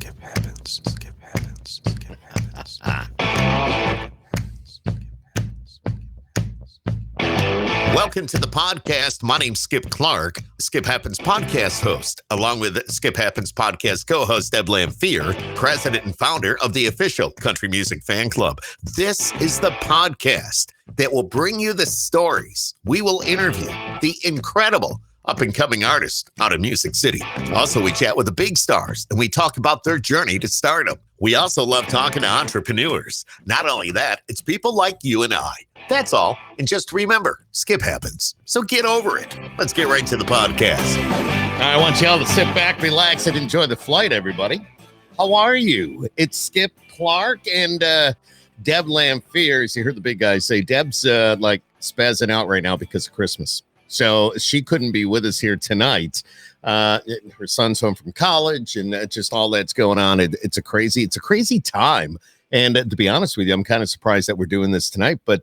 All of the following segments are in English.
Skip happens. Skip happens. Skip happens. Welcome to the podcast. My name's Skip Clark, Skip Happens podcast host, along with Skip Happens podcast co-host Deb Lamphere, president and founder of the official country music fan club. This is the podcast that will bring you the stories. We will interview the incredible up-and-coming artists out of Music City. Also, we chat with the big stars, and we talk about their journey to stardom. We also love talking to entrepreneurs. Not only that, it's people like you and I. That's all. And just remember, Skip happens. So get over it. Let's get right to the podcast. I want you all to sit back, relax, and enjoy the flight, everybody. How are you? It's Skip Clark and Deb Lamphere. As you heard the big guy say, Deb's like spazzing out right now because of Christmas. So she couldn't be with us here tonight. Her son's home from college and just all that's going on. It's a crazy time. And to be honest with you, I'm kind of surprised that we're doing this tonight. But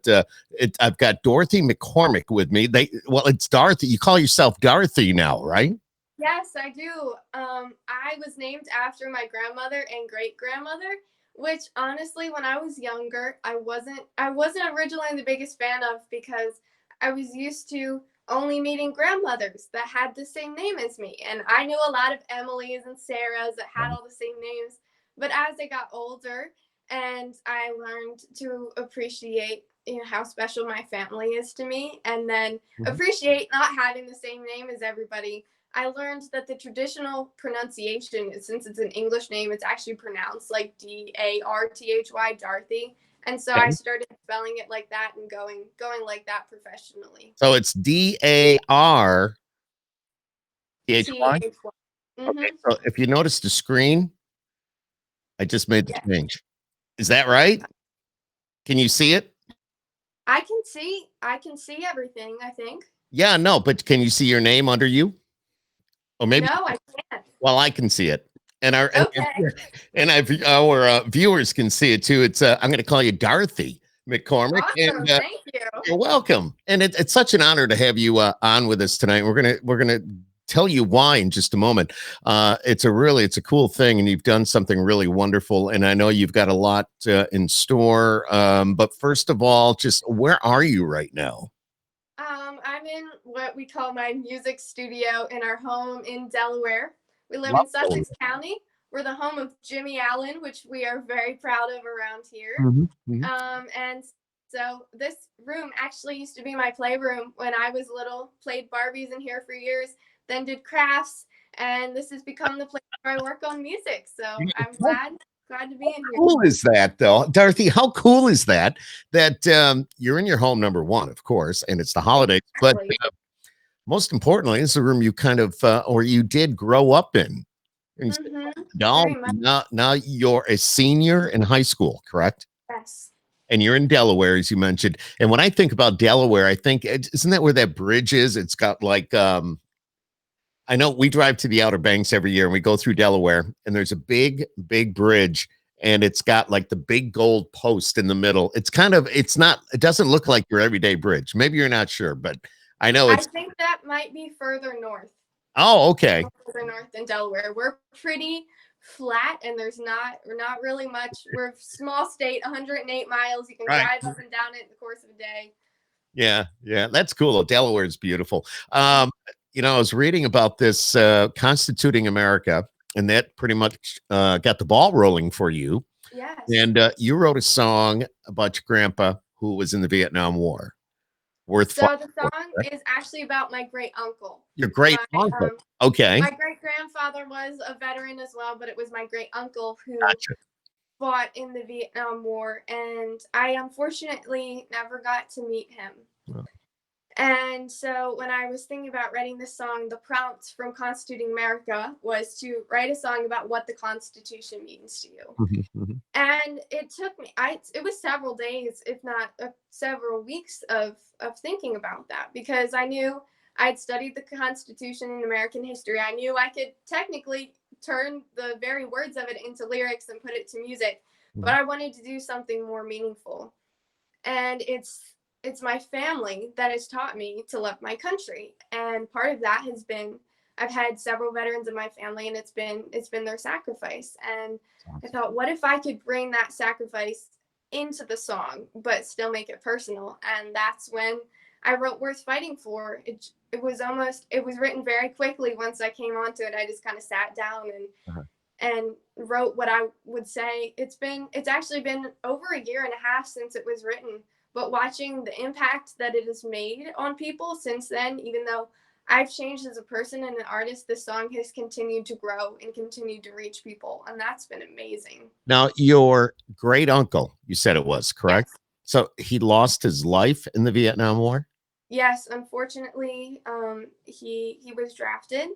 I've got Dorothy McCormick with me. It's Darthy. You call yourself Darthy now, right? Yes, I do. I was named after my grandmother and great-grandmother, which honestly, when I was younger, I wasn't originally the biggest fan of because I was used to only meeting grandmothers that had the same name as me. And I knew a lot of Emilys and Sarahs that had all the same names. But as I got older and I learned to appreciate, how special my family is to me, and then appreciate not having the same name as everybody, I learned that the traditional pronunciation, since it's an English name, it's actually pronounced like D-A-R-T-H-Y, Darthy. And so I started spelling it like that and going like that professionally. So it's D-A-R-T-H-Y? Okay, so if you notice the screen, I just made the change. Is that right? Can you see it? I can see everything, I think. Yeah, no, but can you see your name under you? Or maybe No, I can't. Well, I can see it. And our viewers can see it too. It's I'm going to call you Darthy McCormick. Awesome, And, thank you. You're welcome. And it's such an honor to have you on with us tonight. We're gonna tell you why in just a moment. It's a cool thing, and you've done something really wonderful. And I know you've got a lot in store. But first of all, just where are you right now? I'm in what we call my music studio in our home in Delaware. We live Wow. in Sussex County. We're the home of Jimmy Allen, which we are very proud of around here. And so this room actually used to be my playroom when I was little, played Barbies in here for years, then did crafts, and this has become the place where I work on music. So I'm glad to be in here. How cool is that, though? Dorothy, how cool is that you're in your home, number one, of course, and it's the holidays, but most importantly, it's a room you kind of, or you did grow up in. Now you're a senior in high school, correct? Yes. And you're in Delaware, as you mentioned. And when I think about Delaware, I think, isn't that where that bridge is? It's got like, I know we drive to the Outer Banks every year and we go through Delaware, and there's a big, big bridge, and it's got like the big gold post in the middle. It doesn't look like your everyday bridge. Maybe you're not sure, but I know I think that might be further north. Oh, okay. Further north in Delaware. We're pretty flat, and we're not really much. We're a small state, 108 miles. You can drive up and down it in the course of a day. Yeah, that's cool. Delaware is beautiful. I was reading about this Constituting America, and that pretty much got the ball rolling for you. Yes. And you wrote a song about your grandpa who was in the Vietnam War. The song is actually about my great uncle. Your great uncle. Okay. My great grandfather was a veteran as well, but it was my great uncle who fought in the Vietnam War, and I unfortunately never got to meet him. Oh. And so when I was thinking about writing this song, the prompt from Constituting America was to write a song about what the Constitution means to you. And it took me, it was several days, if not several weeks of thinking about that, because I knew I'd studied the Constitution in American history. I knew I could technically turn the very words of it into lyrics and put it to music, but I wanted to do something more meaningful. And it's my family that has taught me to love my country. And part of that has been I've had several veterans in my family, and it's been their sacrifice. And I thought, what if I could bring that sacrifice into the song, but still make it personal? And that's when I wrote "Worth Fighting For." It was written very quickly. Once I came onto it, I just kind of sat down Uh-huh. and wrote what I would say. It's actually been over a year and a half since it was written, but watching the impact that it has made on people since then, even though I've changed as a person and an artist, this song has continued to grow and continued to reach people, and that's been amazing. Now, your great uncle, you said it was, correct? Yes. So he lost his life in the Vietnam War? Yes, unfortunately, he was drafted,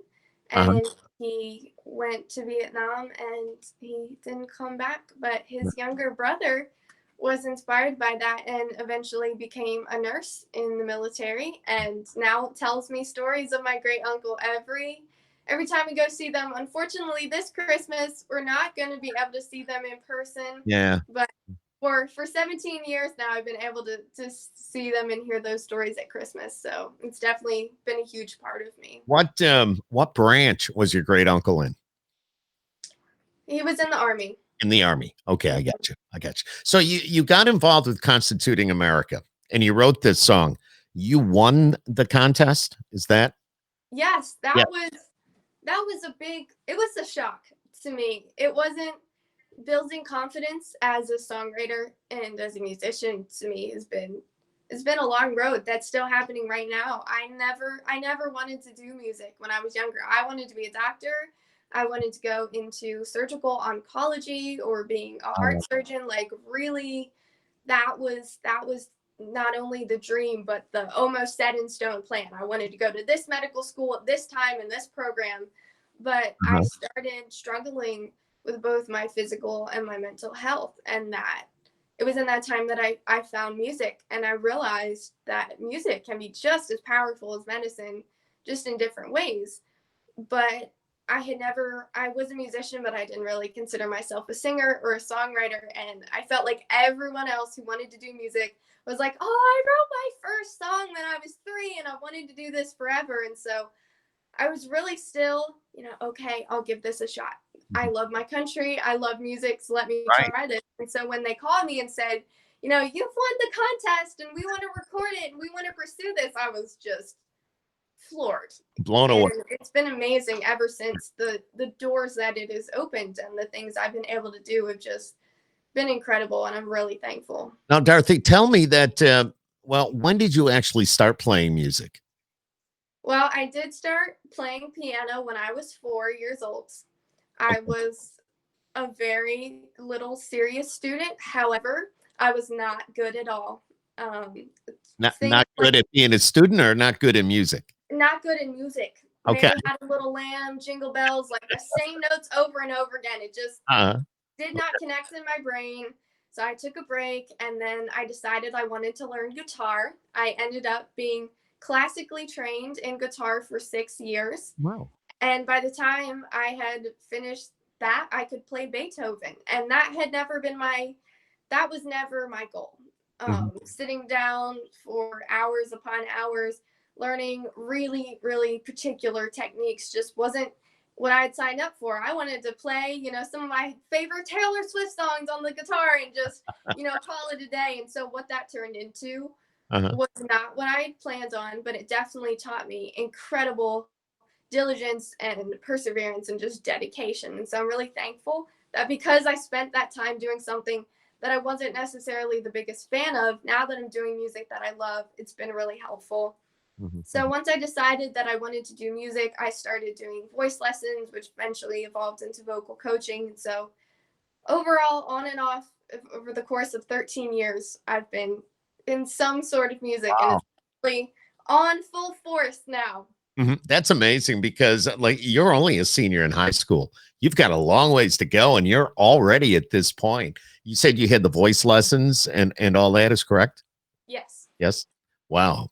Uh-huh. and he went to Vietnam, and he didn't come back. But his younger brother was inspired by that and eventually became a nurse in the military, and now tells me stories of my great uncle every time we go see them. Unfortunately, this Christmas we're not going to be able to see them in person, Yeah. but for 17 years now, I've been able to see them and hear those stories at Christmas. So it's definitely been a huge part of me. What branch was your great uncle in? He was in the Army. In the Army. Okay, I got you. I got you. So you got involved with Constituting America, and you wrote this song. You won the contest. Is that? Yes, Yeah. that was it was a shock to me. It wasn't building confidence as a songwriter and as a musician. To me has been it's been a long road that's still happening right now. I never wanted to do music when I was younger. I wanted to be a doctor. I wanted to go into surgical oncology or being a heart surgeon. Like really, that was not only the dream but the almost set in stone plan. I wanted to go to this medical school at this time in this program, but I Uh-huh. started struggling with both my physical and my mental health, and that it was in that time that I found music, and I realized that music can be just as powerful as medicine, just in different ways. But I was a musician, but I didn't really consider myself a singer or a songwriter. And I felt like everyone else who wanted to do music was like, oh, I wrote my first song when I was 3 and I wanted to do this forever. And so I was really still, okay, I'll give this a shot. I love my country. I love music. So let me Right. try this. And so when they called me and said, you've won the contest and we want to record it and we want to pursue this, I was just floored. Blown away. And it's been amazing ever since. The doors that it has opened and the things I've been able to do have just been incredible, and I'm really thankful. Now, Darthy, tell me that. When did you actually start playing music? Well, I did start playing piano when I was 4 years old. I was a very little serious student. However, I was not good at all. Not good at being a student, or not good in music? Not good in music. Okay. Mary Had a Little Lamb, Jingle Bells, like the same notes over and over again. It just did not connect in my brain. So I took a break, and then I decided I wanted to learn guitar. I ended up being classically trained in guitar for 6 years. Wow. And by the time I had finished that, I could play Beethoven. And that was never my goal. Sitting down for hours upon hours, learning really, really particular techniques just wasn't what I had signed up for. I wanted to play, some of my favorite Taylor Swift songs on the guitar and just, call it a day. And so what that turned into was not what I had planned on, but it definitely taught me incredible diligence and perseverance and just dedication. And so I'm really thankful that because I spent that time doing something that I wasn't necessarily the biggest fan of, now that I'm doing music that I love, it's been really helpful. So once I decided that I wanted to do music, I started doing voice lessons, which eventually evolved into vocal coaching. And so overall, on and off, over the course of 13 years, I've been in some sort of music. Wow. And it's really on full force now. That's amazing, because you're only a senior in high school. You've got a long ways to go, and you're already at this point. You said you had the voice lessons and all that is correct? Yes. Yes. Wow.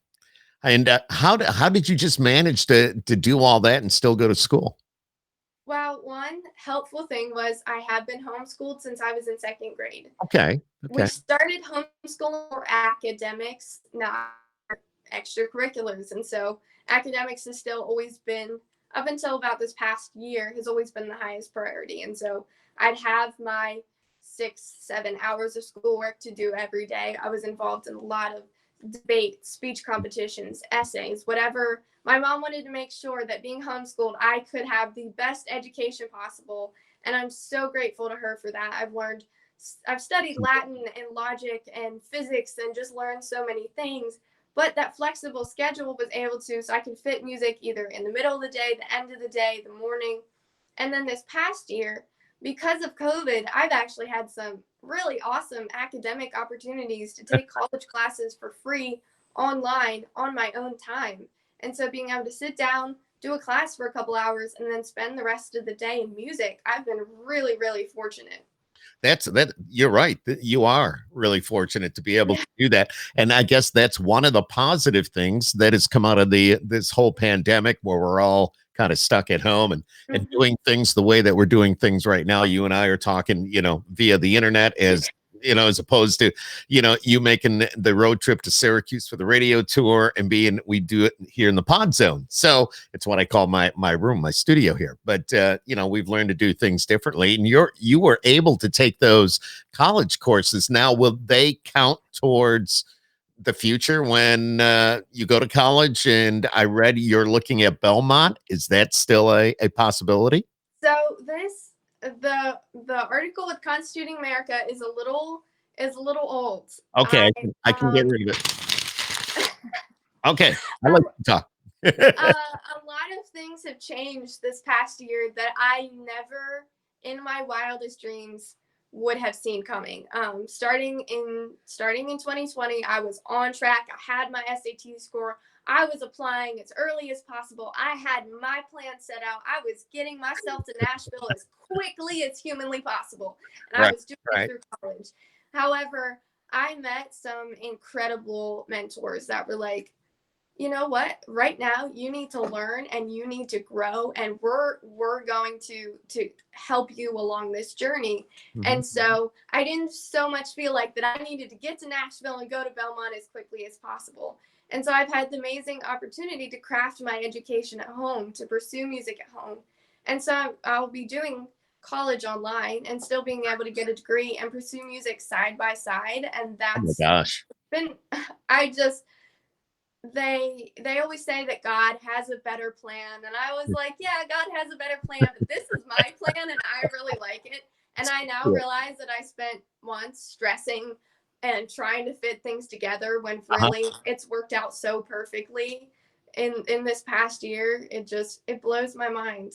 And how did you just manage to do all that and still go to school? Well, one helpful thing was I have been homeschooled since I was in 2nd grade. Okay. We started homeschooling for academics, not extracurriculars. And so academics has still always been up until about this past year has always been the highest priority. And so I'd have my 6-7 hours of schoolwork to do every day. I was involved in a lot of debate, speech competitions, essays, whatever. My mom wanted to make sure that being homeschooled, I could have the best education possible. And I'm so grateful to her for that. I've studied Latin and logic and physics and just learned so many things. But that flexible schedule was able to, so I can fit music either in the middle of the day, the end of the day, the morning. And then this past year, because of COVID, I've actually had some really awesome academic opportunities to take college classes for free online on my own time. And so being able to sit down, do a class for a couple hours, and then spend the rest of the day in music, I've been really, really fortunate. That you're right. You are really fortunate to be able to do that. And I guess that's one of the positive things that has come out of this whole pandemic, where we're all kind of stuck at home and doing things the way that we're doing things right now. You and I are talking, via the internet, as opposed to, you making the road trip to Syracuse for the radio tour, and we do it here in the pod zone. So it's what I call my room, my studio here. But, we've learned to do things differently, and you were able to take those college courses. Now, will they count towards the future when you go to college? And I read you're looking at Belmont. Is that still a possibility? So the article with Constituting America is a little old. Okay, I can get rid of it. Okay, I like to talk. A lot of things have changed this past year that I never in my wildest dreams would have seen coming. Starting in 2020, I was on track. I had my SAT score. I was applying as early as possible. I had my plan set out. I was getting myself to Nashville as quickly as humanly possible. And I was doing it through college. However, I met some incredible mentors that were like, you know what, right now you need to learn and you need to grow, and we're going to help you along this journey. And so I didn't so much feel like that I needed to get to Nashville and go to Belmont as quickly as possible. And so I've had the amazing opportunity to craft my education at home, to pursue music at home. And so I'll be doing college online and still being able to get a degree and pursue music side by side. And that's, oh my gosh, they always say that God has a better plan. And I was like, yeah, God has a better plan, but this is my plan and I really like it. And I now realize that I spent months stressing and trying to fit things together when really it's worked out so perfectly in this past year. It blows my mind.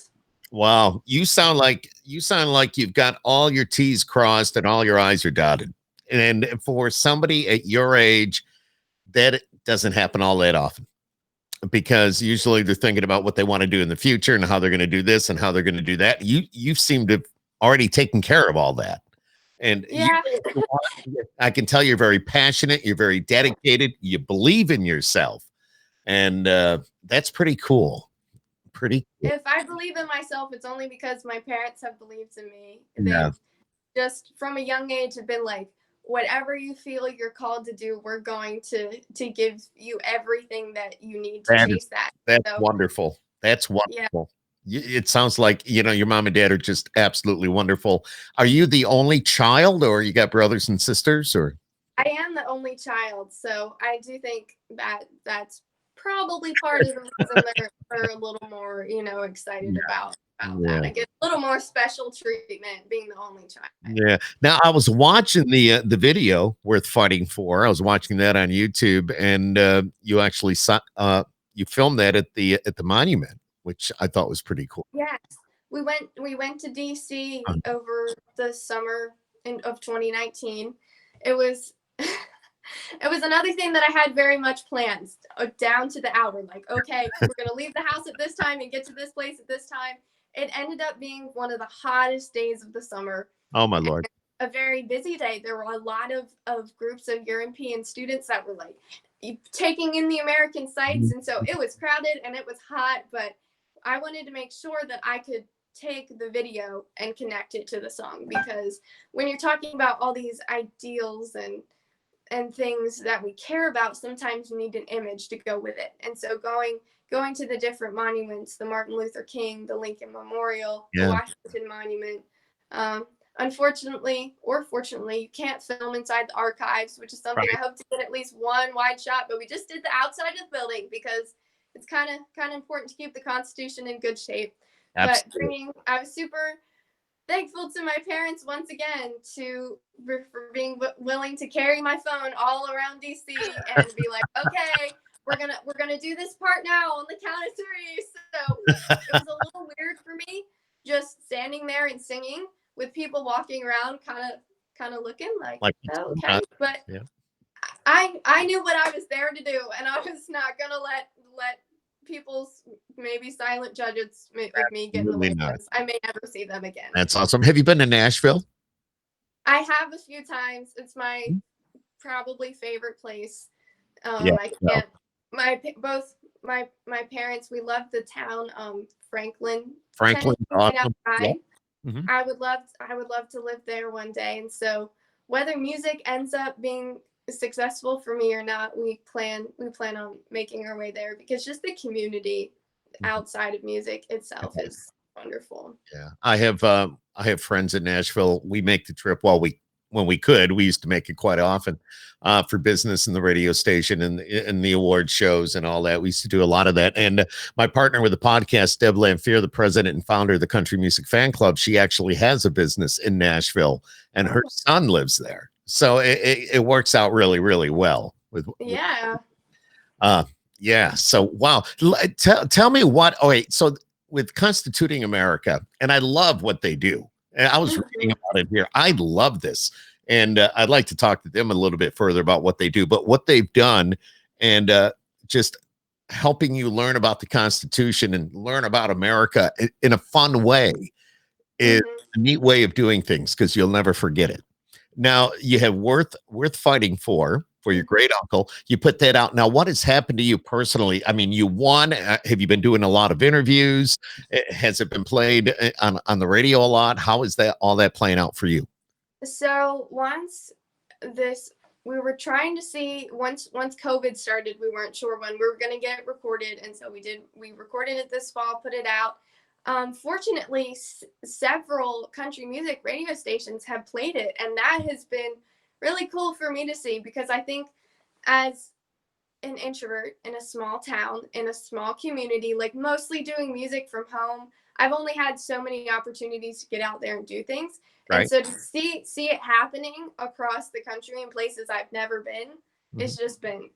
Wow, you sound like you've got all your T's crossed and all your I's are dotted. And for somebody at your age, that doesn't happen all that often, because usually they're thinking about what they want to do in the future and how they're going to do this and how they're going to do that. You seem to have already taken care of all that. And I can tell you're very passionate. You're very dedicated. You believe in yourself. And that's pretty cool. If I believe in myself, it's only because my parents have believed in me. Yeah. They just from a young age have been like, whatever you feel you're called to do, we're going to give you everything that you need to chase that. That's wonderful. That's wonderful. Yeah. It sounds like, your mom and dad are just absolutely wonderful. Are you the only child, or you got brothers and sisters, or? I am the only child. So I do think that that's probably part of the reason they're a little more, excited about that. I get a little more special treatment being the only child. Yeah. Now, I was watching the video Worth Fighting For. I was watching that on YouTube, and you actually you filmed that at the monument, which I thought was pretty cool. Yes, we went to DC over the summer of 2019. It was it was another thing that I had very much planned down to the hour. Like, okay, we're gonna leave the house at this time and get to this place at this time. It ended up being one of the hottest days of the summer. Oh my Lord. A very busy day. There were a lot of groups of European students that were like taking in the American sights. And so it was crowded and it was hot, but I wanted to make sure that I could take the video and connect it to the song, because when you're talking about all these ideals and things that we care about, sometimes you need an image to go with it. And so going going to the different monuments, the Martin Luther King, the Lincoln Memorial, the Yeah. Washington Monument. Unfortunately, or fortunately, you can't film inside the archives, which is something Right. I hope to get at least one wide shot. But we just did the outside of the building because it's kind of important to keep the Constitution in good shape. Absolutely. But I was super thankful to my parents once again for being willing to carry my phone all around DC and be like, okay, we're gonna do this part now on the count of three. So it was a little weird for me just standing there and singing with people walking around, kind of looking like, Like, oh, okay, but yeah. I knew what I was there to do, and I was not gonna let people's maybe silent judges of me get in the Absolutely way not. because I may never see them again. That's awesome. Have you been to Nashville? I have a few times. It's my Hmm? probably favorite place. Yeah. I Well, can't. Both my parents, we love the town. Franklin, Franklin, Tennessee, right awesome. Yeah. outside. Mhm. I would love to live there one day. And so whether music ends up being successful for me or not, we plan on making our way there because just the community Mhm. outside of music itself is wonderful. Yeah. I have friends in Nashville. We make the trip when we could. We used to make it quite often for business and the radio station and the award shows and all that. We used to do a lot of that. And my partner with the podcast, Deb Lamphere, the president and founder of the Country Music Fan Club, she actually has a business in Nashville, and her son lives there. So it works out really, really well with Yeah. uh yeah. So wow. Tell me what. Oh wait. So with Constituting America, and I love what they do. And I was reading Mhm. about it here. I love this, and I'd like to talk to them a little bit further about what they do. But what they've done, and just helping you learn about the Constitution and learn about America in a fun way is Mhm. a neat way of doing things because you'll never forget it. Now you have worth fighting for your great uncle. You put that out. Now, what has happened to you personally? I mean, you won. Have you been doing a lot of interviews? Has it been played on the radio a lot? How is that all that playing out for you? So this we were trying to see once COVID started, we weren't sure when we were going to get it recorded, and so we recorded it this fall, put it out. Fortunately, several country music radio stations have played it, and that has been really cool for me to see because I think as an introvert in a small town, in a small community, like mostly doing music from home. I've only had so many opportunities to get out there and do things. And Right. so to see it happening across the country in places I've never been, Mhm. it's just been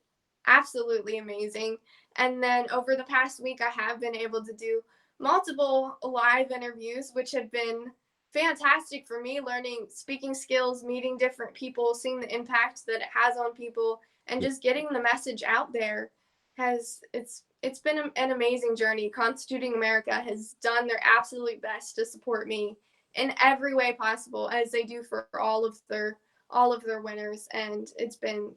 absolutely amazing. And then over the past week, I have been able to do multiple live interviews, which have been fantastic for me, learning speaking skills, meeting different people, seeing the impact that it has on people, and just getting the message out there has it's been an amazing journey. Constituting America has done their absolute best to support me in every way possible, as they do for all of their winners, and it's been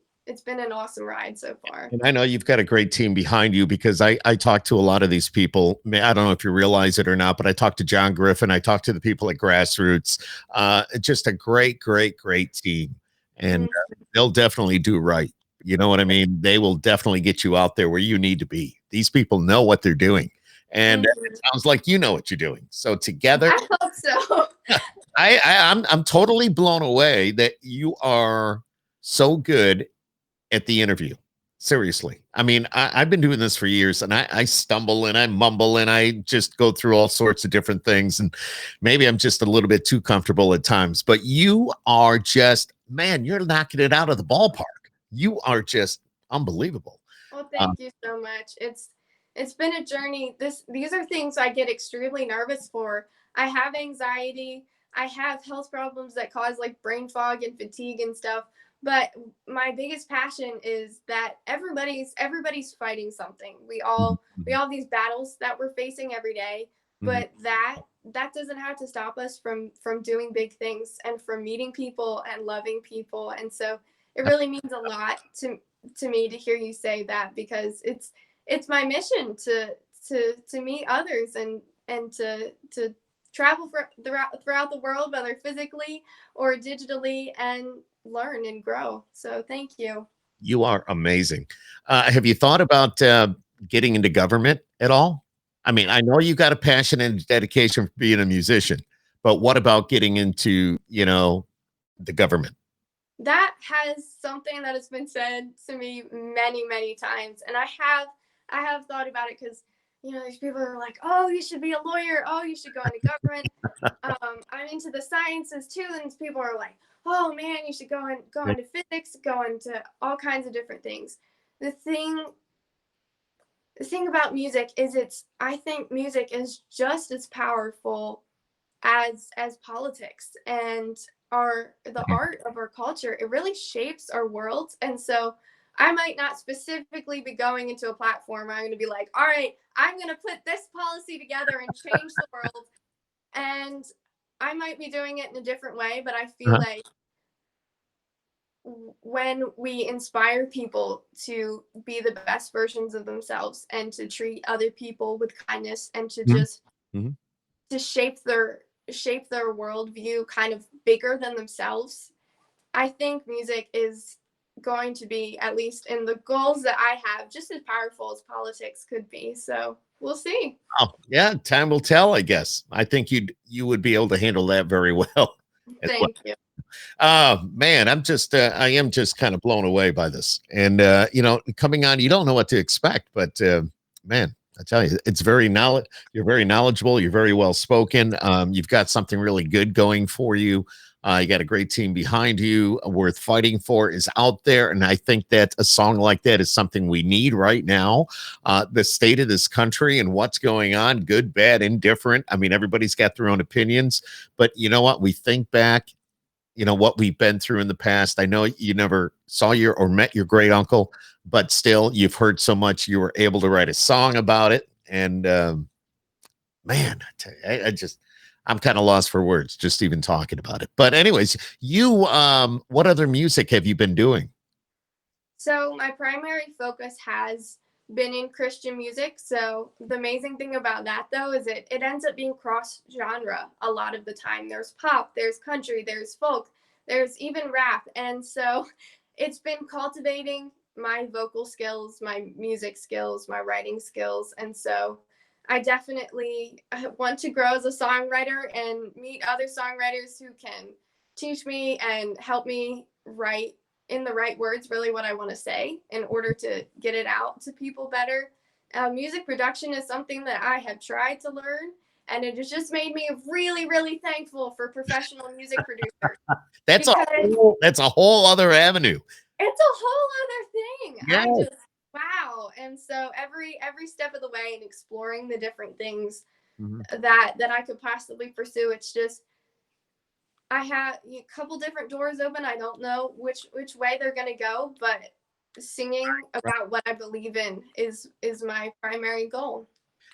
an awesome ride so far. And I know you've got a great team behind you because I talk to a lot of these people. I don't know if you realize it or not, but I talked to John Griffin. I talked to the people at Grassroots. Just a great team. And Mm-hmm. they'll definitely do right. You know what I mean? They will definitely get you out there where you need to be. These people know what they're doing. And it Mm-hmm. sounds like you know what you're doing. So together, I hope so. I'm totally blown away that you are so good at the interview. Seriously. I mean, I've been doing this for years and I stumble and I mumble and I just go through all sorts of different things. And maybe I'm just a little bit too comfortable at times, but you are just, man, you're knocking it out of the ballpark. You are just unbelievable. Well, Uh, thank you so much. It's been a journey. These are things I get extremely nervous for. I have anxiety. I have health problems that cause like brain fog and fatigue and stuff. But my biggest passion is that everybody's fighting something. We all have these battles that we're facing every day, mhm. but that doesn't have to stop us from doing big things and from meeting people and loving people. And so it really means a lot to me to hear you say that because it's my mission to meet others and to travel throughout the world, whether physically or digitally, and learn and grow. So thank you. You are amazing. Have you thought about getting into government at all? I mean, I know you got a passion and dedication for being a musician, but what about getting into, the government? That has something that has been said to me many, many times, and I have thought about it because these people are like, oh, you should be a lawyer, oh, you should go into government. I'm into the sciences too, and people are like, oh man, you should go into physics, go into all kinds of different things. The thing about music is I think music is just as powerful as politics and the art of our culture. It really shapes our world. And so I might not specifically be going into a platform where I'm going to be like, all right, I'm going to put this policy together and change the world. And I might be doing it in a different way, but I feel like when we inspire people to be the best versions of themselves and to treat other people with kindness and to just to shape their worldview kind of bigger than themselves, I think music is going to be, at least in the goals that I have, just as powerful as politics could be. So we'll see. Oh, yeah, time will tell, I guess. I think you would be able to handle that very well. Thank you. Man, I am just kind of blown away by this. And coming on, you don't know what to expect, but man, I tell you, you're very knowledgeable, you're very well spoken. You've got something really good going for you. You got a great team behind you. Worth fighting for is out there. And I think that a song like that is something we need right now. The state of this country and what's going on, good, bad, indifferent. I mean, everybody's got their own opinions, but you know what? We think back, what we've been through in the past. I know you never saw or met your great uncle, but still you've heard so much, you were able to write a song about it. And man, I tell you, I'm kind of lost for words just even talking about it. But anyways, what other music have you been doing? So my primary focus has been in Christian music. So the amazing thing about that, though, is it ends up being cross genre a lot of the time. There's pop, there's country, there's folk, there's even rap. And so it's been cultivating my vocal skills, my music skills, my writing skills. And so I definitely want to grow as a songwriter and meet other songwriters who can teach me and help me write in the right words, really what I want to say in order to get it out to people better. Music production is something that I have tried to learn, and it has just made me really, really thankful for professional music producers. That's a whole other avenue. It's a whole other thing. Yes. Wow. And so every step of the way in exploring the different things that I could possibly pursue, it's just, I have a couple different doors open. I don't know which way they're going to go, but singing about what I believe in is my primary goal.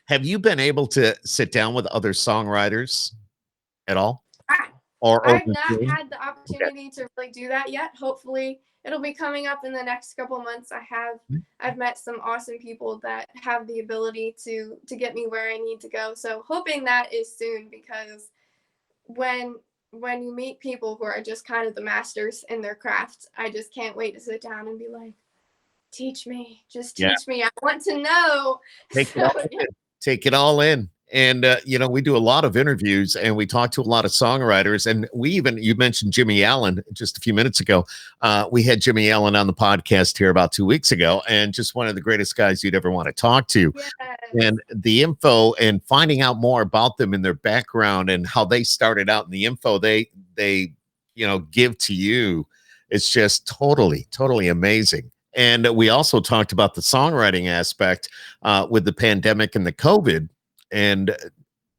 Have you been able to sit down with other songwriters at all? I've not had the opportunity to really do that yet. Hopefully it'll be coming up in the next couple of months. I've met some awesome people that have the ability to get me where I need to go. So hoping that is soon, because when you meet people who are just kind of the masters in their craft, I just can't wait to sit down and be like, teach me, just teach me. I want to know. Take it all in. And, we do a lot of interviews and we talk to a lot of songwriters. And you mentioned Jimmy Allen just a few minutes ago. We had Jimmy Allen on the podcast here about 2 weeks ago, and just one of the greatest guys you'd ever want to talk to. Yes. And the info and finding out more about them and their background and how they started out, and the info they give to you, it's just totally, totally amazing. And we also talked about the songwriting aspect with the pandemic and the COVID. And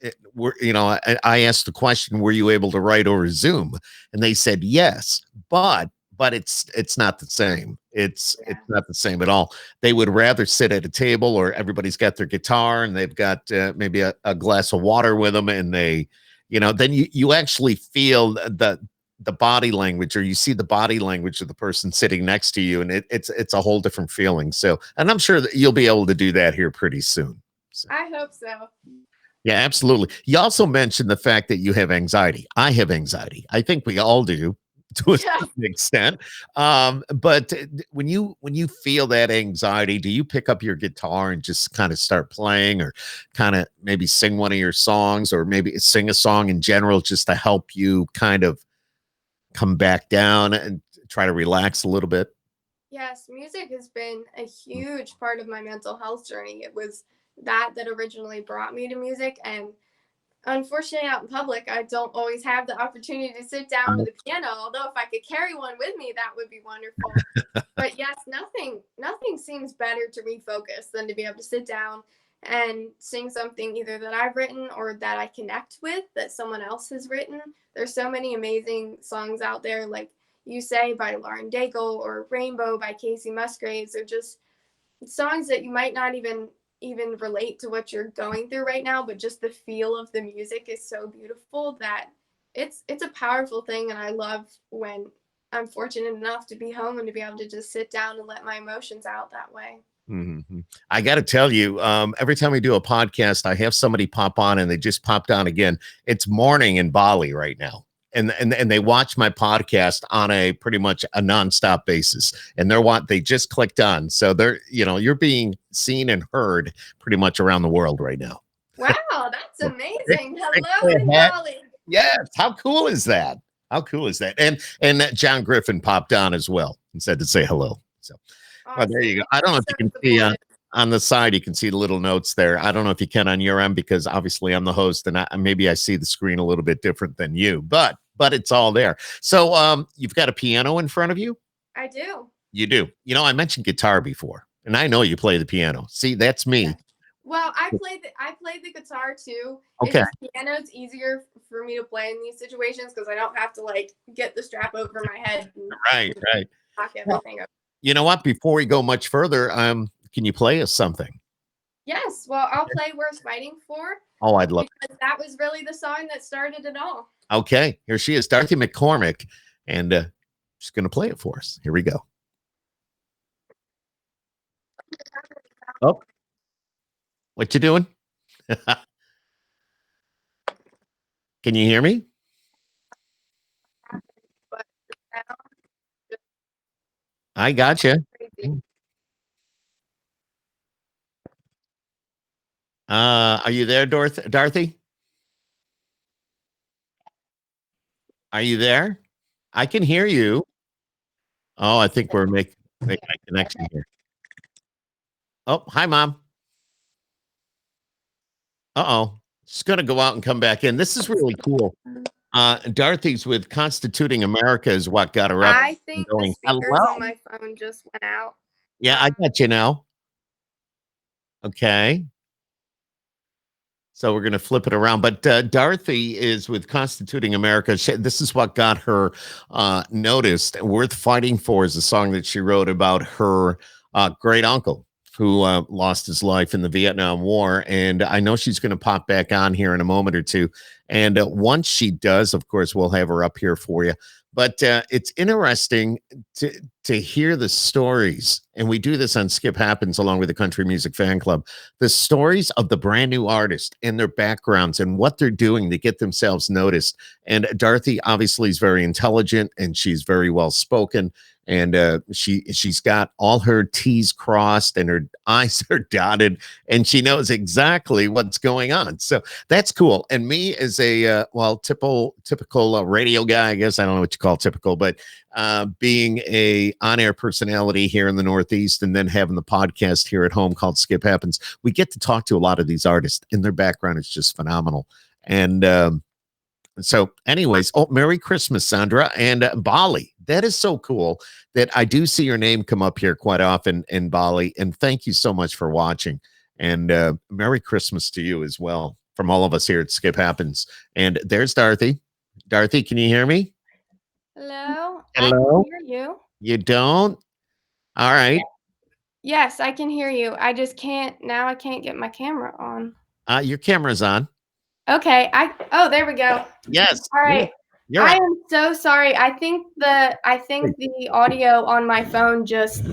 I asked the question, were you able to write over Zoom? And they said yes, but it's not the same. It's not the same at all. They would rather sit at a table, or everybody's got their guitar and they've got maybe a glass of water with them, and they, then you actually feel the body language, or you see the body language of the person sitting next to you, and it's a whole different feeling. So, and I'm sure that you'll be able to do that here pretty soon. So. I hope so. Yeah, absolutely. You also mentioned the fact that you have anxiety. I have anxiety. I think we all do. to a Yeah. certain extent. But when you feel that anxiety, do you pick up your guitar and just kind of start playing, or kind of maybe sing one of your songs, or maybe sing a song in general just to help you kind of come back down and try to relax a little bit? Yes, music has been a huge part of my mental health journey. It was that originally brought me to music, and unfortunately, out in public, I don't always have the opportunity to sit down with a piano. Although if I could carry one with me, that would be wonderful. But yes, nothing seems better to refocus than to be able to sit down and sing something either that I've written or that I connect with that someone else has written. There's so many amazing songs out there, like You Say by Lauren Daigle or Rainbow by Casey Musgraves. They're just songs that you might not even relate to what you're going through right now, but just the feel of the music is so beautiful that it's a powerful thing. And I love when I'm fortunate enough to be home and to be able to just sit down and let my emotions out that way. Mhm. I got to tell you, every time we do a podcast, I have somebody pop on, and they just popped on again. It's morning in Bali right now. And they watch my podcast on a pretty much a nonstop basis. And they just clicked on. So you're being seen and heard pretty much around the world right now. Wow, that's amazing. Thanks Hello for in that. Bali. Yes. How cool is that? How cool is that? And John Griffin popped on as well and said to say hello. So well, there you go. I don't know if you So can see supportive. on the side, you can see the little notes there. I don't know if you can on your end, because obviously I'm the host, and maybe I see the screen a little bit different than you, but it's all there. So you've got a piano in front of you? I do. You do. I mentioned guitar before, and I know you play the piano. See, that's me. Well, I play the guitar too. It's Okay. just piano's easier for me to play in these situations because I don't have to like get the strap over my head and Right. knock Well, everything up. you know what? Before we go much further, can you play us something? Yes, well, I'll play Worth Fighting For Oh, I'd love. because that was really the song that started it all. Okay, here she is, Darthy McCormick, and she's going to play it for us. Here we go. Oh, what you doing? Can you hear me? But now it's I got you. crazy. Are you there, Darthy? Are you there? I can hear you. Oh, I think we're making a connection here. Oh, hi, Mom. Uh-oh. She's going to go out and come back in. This is really cool. Darthy's with Constituting America is what got her up I and think the going, speakers hello. on my phone just went out. Yeah, I got you now. Okay. So we're going to flip it around. But Darthy is with Constituting America. This is what got her noticed. Worth Fighting For is a song that she wrote about her great uncle who lost his life in the Vietnam War. And I know she's going to pop back on here in a moment or two. And once she does, of course, we'll have her up here for you. But it's interesting to hear the stories. And we do this on Skip Happens along with the Country Music Fan Club. The stories of the brand new artist and their backgrounds and what they're doing to get themselves noticed. And Darthy obviously is very intelligent, and she's very well spoken. And she's got all her T's crossed and her I's are dotted, and she knows exactly what's going on. So that's cool. And me as a typical radio guy, I guess I don't know what you call typical, but being a on-air personality here in the Northeast, and then having the podcast here at home called Skip Happens, we get to talk to a lot of these artists, and their background is just phenomenal. And so anyways, Merry Christmas, Sandra, and Bali. That is so cool that I do see your name come up here quite often in Bali. And thank you so much for watching. And Merry Christmas to you as well from all of us here at Skip Happens. And there's Darthy. Darthy, can you hear me? Hello? Hello? I can hear you. You don't? All right. Yes, I can hear you. I just can't get my camera on. Your camera's on. Okay. There we go. Yes. All right. You're I on. am so sorry. I think the audio on my phone just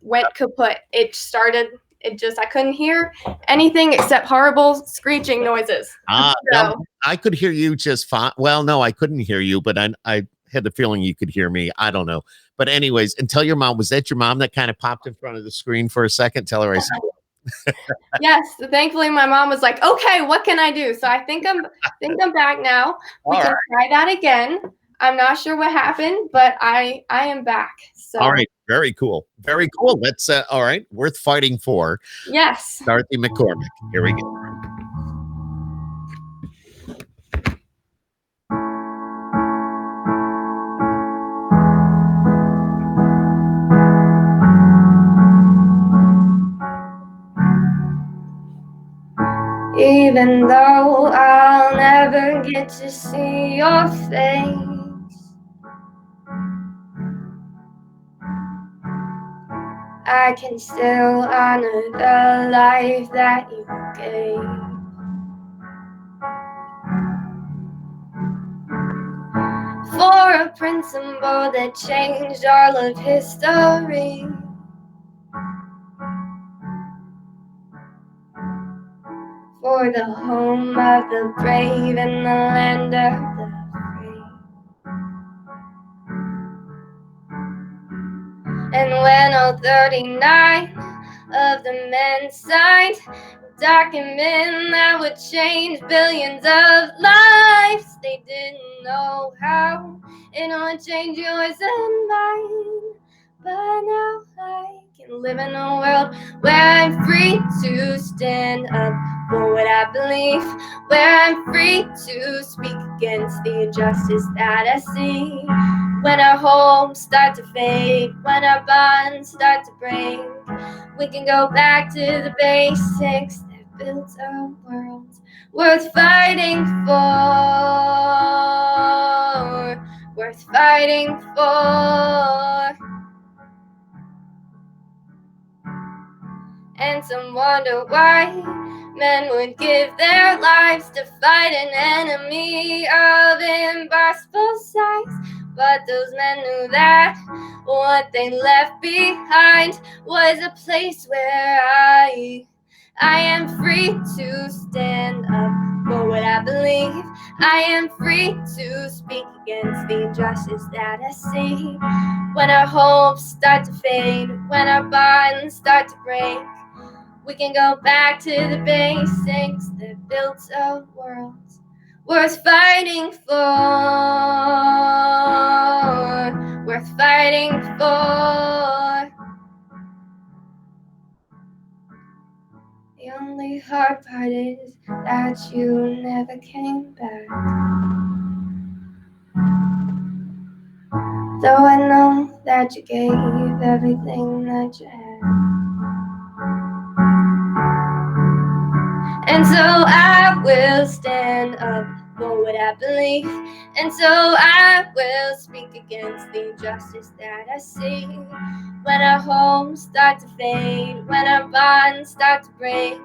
went kaput. I couldn't hear anything except horrible screeching noises. No, I could hear you just fine. Well, no, I couldn't hear you, but had the feeling you could hear me. I don't know. But anyways, and tell your mom, was that your mom that kind of popped in front of the screen for a second? Tell her I said, Yes, thankfully my mom was like, "Okay, what can I do?" So I think I'm back now. We all can right. try that again. I'm not sure what happened, but I am back. So All right. Very cool. Very cool. That's all right. Worth fighting for. yes. Darthy McCormick. Here we go. Even though I'll never get to see your face, I can still honor the life that you gave. For a principle that changed all of history, for the home of the brave and the land of the free. And when all 39 of the men signed a document that would change billions of lives, they didn't know how it would change yours and mine. But now I can live in a world where I'm free to stand up for what I believe, where I'm free to speak against the injustice that I see. When our homes start to fade, when our bonds start to break, we can go back to the basics that built our world worth fighting for, worth fighting for. And some wonder why men would give their lives to fight an enemy of impossible size. But those men knew that what they left behind was a place where I am free to stand up for what I believe. I am free to speak against the injustice that I see. When our hopes start to fade, when our bonds start to break, we can go back to the basics that built a world worth fighting for, worth fighting for. The only hard part is that you never came back. Though I know that you gave everything that you had. And so I will stand up for what I believe. And so I will speak against the injustice that I see. When our homes start to fade, when our bonds start to break,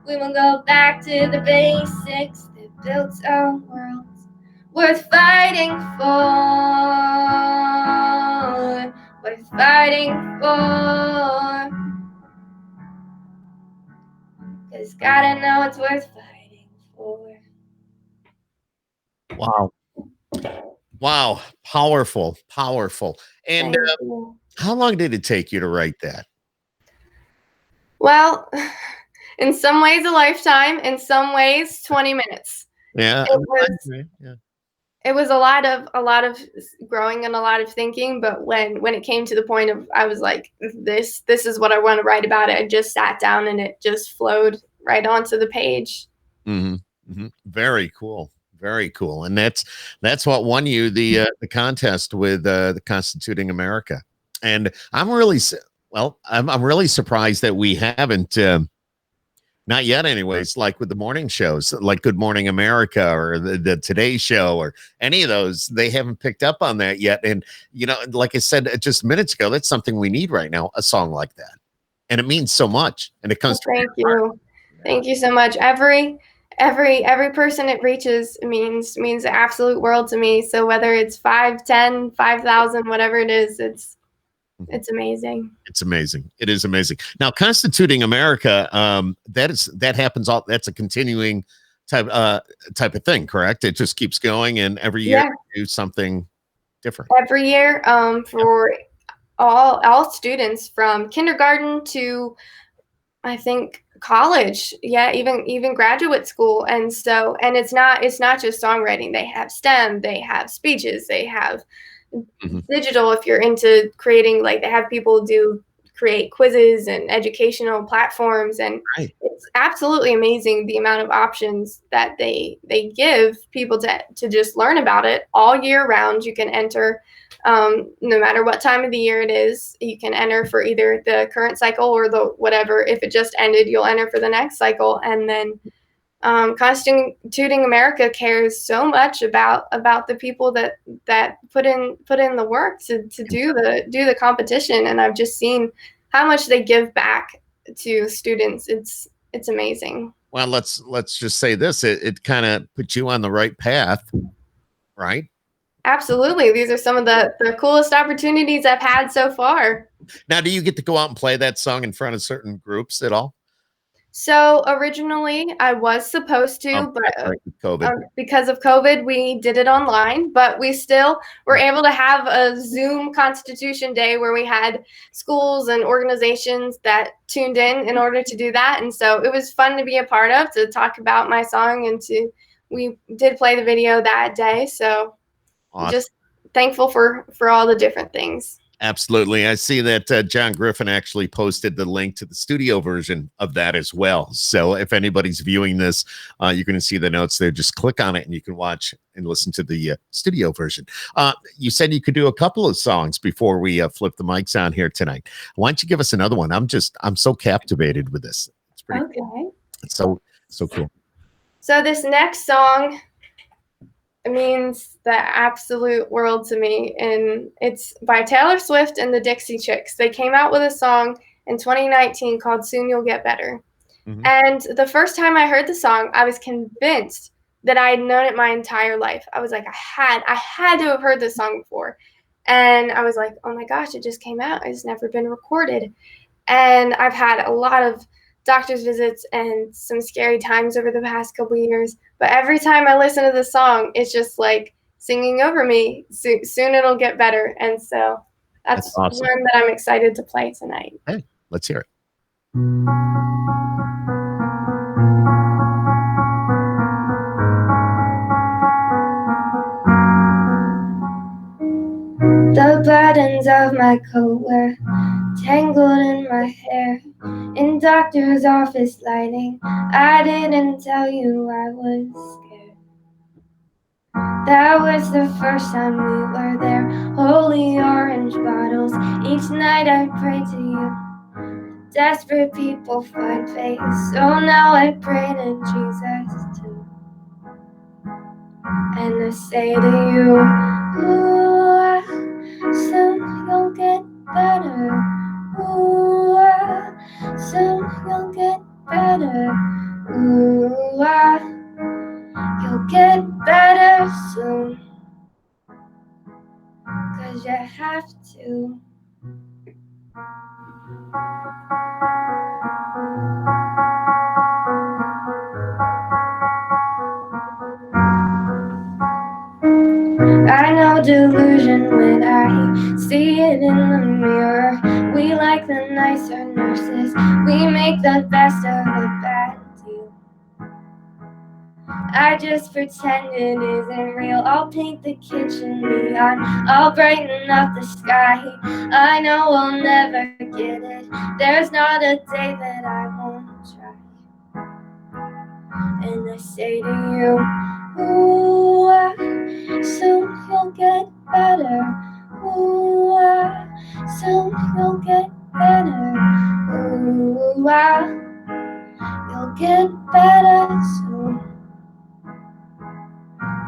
we will go back to the basics that built our world worth fighting for, worth fighting for. 'Cause gotta know it's worth fighting for. Wow. Wow. Powerful. Powerful. And Thank you. how long did it take you to write that? Well, in some ways a lifetime, in some ways 20 minutes. Yeah. It was Yeah. it was a lot of growing and a lot of thinking, but when it came to the point of I was like, this is what I want to write about, I just sat down and it just flowed right onto the page. Very cool. Very cool. And that's what won you the contest with the Constituting America. And I'm really I'm really surprised that we haven't not yet anyways, like with the morning shows, like Good Morning America or the Today Show or any of those, they haven't picked up on that yet. And like I said just minutes ago, that's something we need right now, a song like that. And it means so much. And it comes Thank you. Thank you so much. Every person it reaches means the absolute world to me. So whether it's 5, 10, 5,000, whatever it is, it's amazing. It's amazing. It is amazing. Now, Constituting America, that happens all. That's a continuing type of thing, correct? It just keeps going, and every year Yeah. do something. different? every year for all students from kindergarten to I think college, yeah, even graduate school. And so, and it's not just songwriting. They have STEM, they have speeches, they have Mhm. digital if you're into creating, like they have people create quizzes and educational platforms, and Right. it's absolutely amazing the amount of options that they give people to just learn about it all year round. You can enter no matter what time of the year it is. You can enter for either the current cycle or the whatever. If it just ended, you'll enter for the next cycle. And then Constituting America cares so much about the people that put in the work to do the competition, and I've just seen how much they give back to students. It's amazing. Well, let's just say this: it kind of put you on the right path, right? Absolutely, these are some of the coolest opportunities I've had so far. Now, do you get to go out and play that song in front of certain groups at all? So originally, I was supposed Oh, to, but that's right, with COVID. because of COVID, we did it online. But we still were able to have a Zoom Constitution Day where we had schools and organizations that tuned in order to do that. And so it was fun to be a part of, to talk about my song, and we did play the video that day. So Awesome. just thankful for all the different things. Absolutely. I see that John Griffin actually posted the link to the studio version of that as well. So if anybody's viewing this, you're going to see the notes there. Just click on it and you can watch and listen to the studio version. You said you could do a couple of songs before we flip the mics on here tonight. Why don't you give us another one? I'm so captivated with this. It's pretty cool. It's so cool. So this next song means the absolute world to me, and it's by Taylor Swift and the Dixie Chicks. They came out with a song in 2019 called Soon You'll Get Better. Mhm. And the first time I heard the song, I was convinced that I had known it my entire life. I was like, I had to have heard this song before. And I was like, oh my gosh, it just came out. It's never been recorded. And I've had a lot of doctor's visits and some scary times over the past couple years. But every time I listen to the song, it's just like singing over me. Soon it'll get better. And so that's awesome. one that I'm excited to play tonight. Hey, let's hear it. The buttons of my coat were tangled in my hair. In doctor's office lighting, I didn't tell you I was scared. That was the first time we were there. Holy orange bottles, each night I pray to you. Desperate people find faith, so now I pray to Jesus too. And I say to you, ooh, soon you'll get better. Ooh, soon you'll get better. Ooh, you'll get better soon. 'Cause you have to. I know delusion when I see it in the mirror. We like the nicer nurses, we make the best of a bad deal. I just pretend it isn't real. I'll paint the kitchen neon, I'll brighten up the sky. I know I'll never get it, there's not a day that I won't try. And I say to you, ooh, soon you'll get better. Ooh, soon you'll get better. Ooh, you'll get better soon.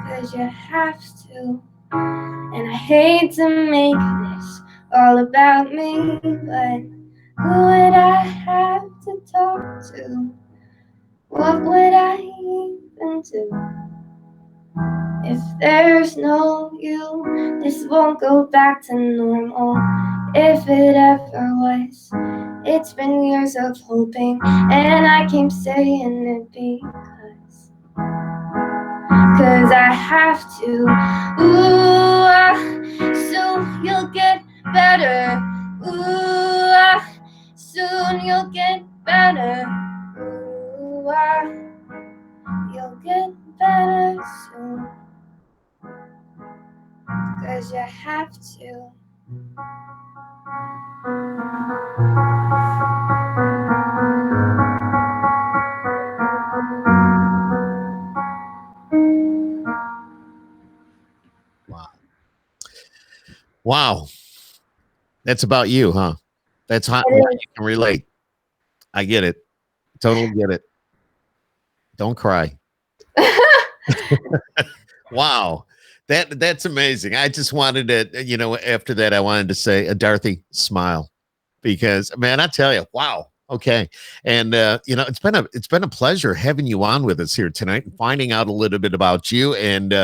'Cause you have to. And I hate to make this all about me, but who would I have to talk to? What would I even do? If there's no you, this won't go back to normal. If it ever was, it's been years of hoping, and I keep saying it because I have to. Ooh, 'cause you have to. Wow. That's about you, huh? That's how It you is. can relate. I get it. Totally get it. Don't cry. Wow. That's amazing. I just wanted to, after that, I wanted to say, Darthy, smile. Because man, I tell you, wow. Okay. And it's been a pleasure having you on with us here tonight and finding out a little bit about you. And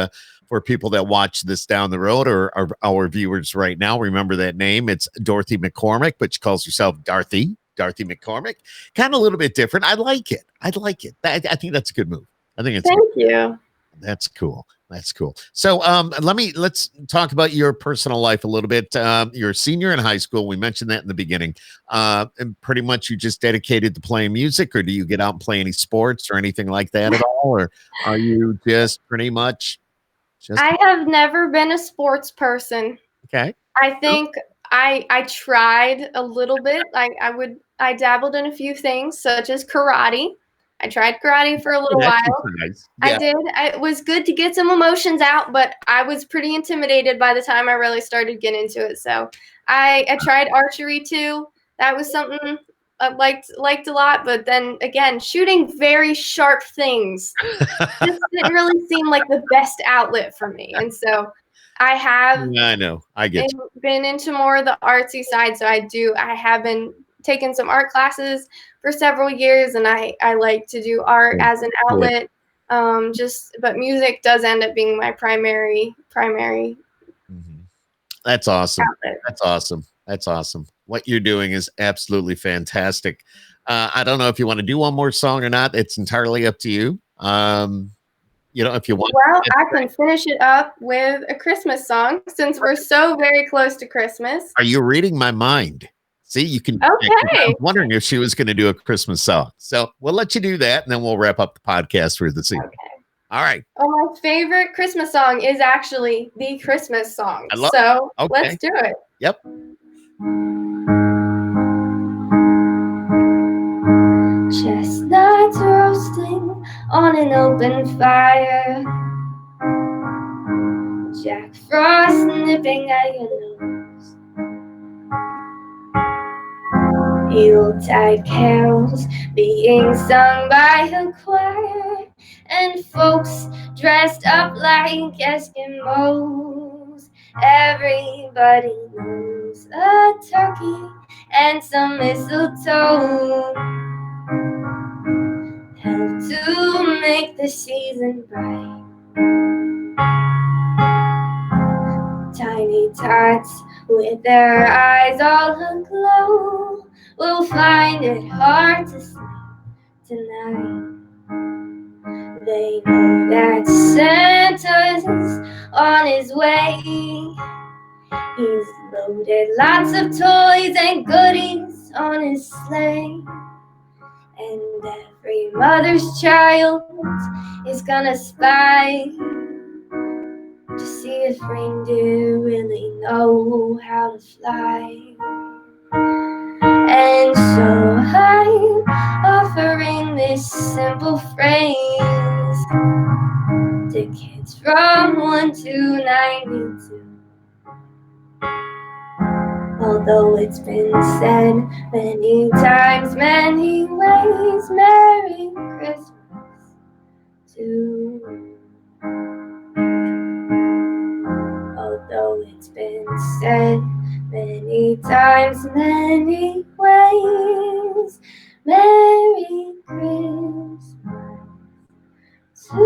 for people that watch this down the road or our viewers right now, remember that name. It's Dorothy McCormick, but she calls herself Darthy McCormick. Kind of a little bit different. I like it. I think that's a good move. I think it's Thank you. That's cool. That's cool. So let's talk about your personal life a little bit. You're a senior in high school. We mentioned that in the beginning. And pretty much you just dedicated to playing music, or do you get out and play any sports or anything like that at all? Or are you just pretty much just I have never been a sports person. okay? I think I tried a little bit. I dabbled in a few things such as karate. I tried karate for a little Good while. exercise. I Yeah. did. It was good to get some emotions out, but I was pretty intimidated by the time I really started getting into it. So I tried archery too. That was something I liked a lot, but then again, shooting very sharp things just didn't really seem like the best outlet for me. And so I have Yeah, I know. I get you. been into more of the artsy side. So I have been taking some art classes for several years, and I like to do art as an outlet. But music does end up being my primary Mhm. That's awesome. outlet. That's awesome. That's awesome. What you're doing is absolutely fantastic. I don't know if you want to do one more song or not. It's entirely up to you. If you want. Well, I can finish it up with a Christmas song since we're so very close to Christmas. Are you reading my mind? See, you can. I Okay. was wondering if she was going to do a Christmas song. So we'll let you do that, and then we'll wrap up the podcast for this evening. Okay. All right. Well, my favorite Christmas song is actually the Christmas song. I love So it. Okay. let's do it. Yep. Chestnuts roasting on an open fire. Jack Frost nipping at your nose. Yuletide carols being sung by a choir, and folks dressed up like Eskimos. Everybody knows a turkey and some mistletoe help to make the season bright. Tiny tots with their eyes all aglow will find it hard to sleep tonight. They know that Santa's on his way. He's loaded lots of toys and goodies on his sleigh. And every mother's child is gonna spy to see if reindeer really know how to fly. And so I'm offering this simple phrase to kids from 1 to 92. Although it's been said many times, many ways, Merry Christmas to you. Although it's been said many times, many ways, Merry Christmas to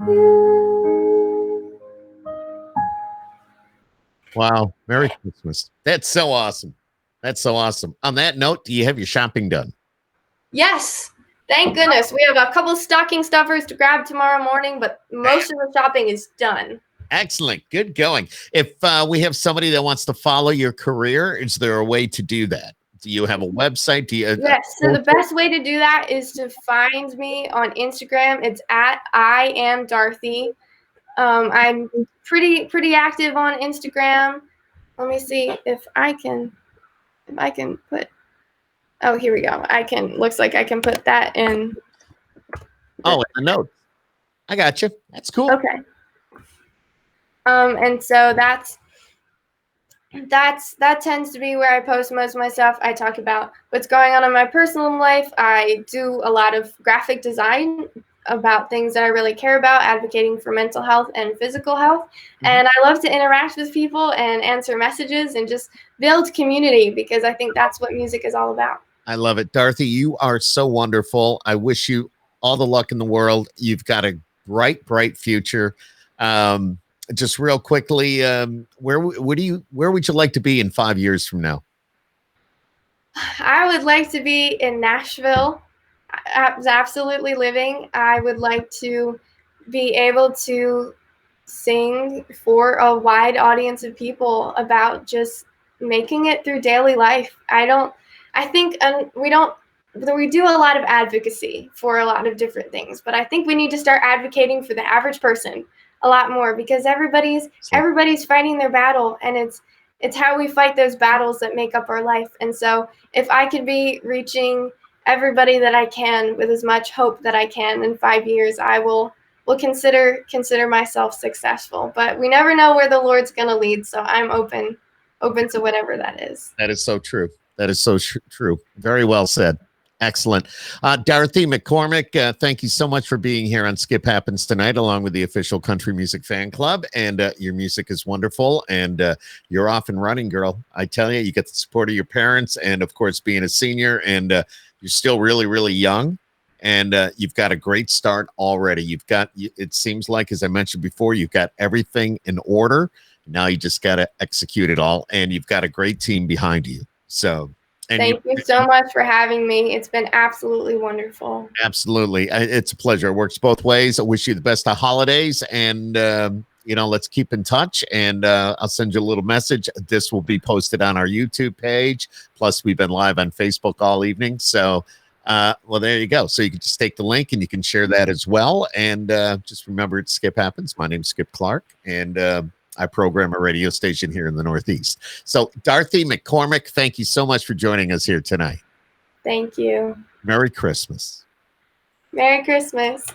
you. Wow. Merry Christmas. That's so awesome. That's so awesome. On that note, do you have your shopping done? Yes. Thank goodness. We have a couple stocking stuffers to grab tomorrow morning, but most of the shopping is done. Excellent. Good going. If we have somebody that wants to follow your career, is there a way to do that? Do you have a website? Do you? Yes. So the best way to do that is to find me on Instagram. It's at I am Darthy. I'm pretty active on Instagram. Let me see if I can put. Oh, here we go. Looks like I can put that in. Oh, in the notes. I got you. That's cool. Okay. And so that tends to be where I post most of my stuff. I talk about what's going on in my personal life. I do a lot of graphic design about things that I really care about, advocating for mental health and physical health. And I love to interact with people and answer messages and just build community, because I think that's what music is all about. I love it. Darthy, you are so wonderful. I wish you all the luck in the world. You've got a bright future. Just real quickly, where would you like to be in 5 years from now? I would like to be in Nashville, absolutely living. I would like to be able to sing for a wide audience of people about just making it through daily life. We do a lot of advocacy for a lot of different things, but I think we need to start advocating for the average person a lot more, because everybody's fighting their battle, and it's how we fight those battles that make up our life. And so if I could be reaching everybody that I can with as much hope that I can in 5 years, I will consider myself successful. But we never know where the Lord's going to lead, so I'm open to whatever that is. That is so true. That is so true. Very well said. Excellent. Darthy McCormick, thank you so much for being here on Skip Happens tonight, along with the official Country Music Fan Club. And your music is wonderful, and you're off and running, girl. I tell you, you get the support of your parents, and of course, being a senior, and you're still really young, and you've got a great start already. It seems like, as I mentioned before, you've got everything in order. Now you just got to execute it all, and you've got a great team behind you. So. Thank you so much for having me. It's been absolutely wonderful. Absolutely. It's a pleasure. It works both ways. I wish you the best of holidays, and, let's keep in touch, and I'll send you a little message. This will be posted on our YouTube page. Plus, we've been live on Facebook all evening. So, there you go. So you can just take the link and you can share that as well. And just remember, it's Skip Happens. My name's Skip Clark, and I program a radio station here in the Northeast. So, Darthy McCormick, thank you so much for joining us here tonight. Thank you. Merry Christmas. Merry Christmas.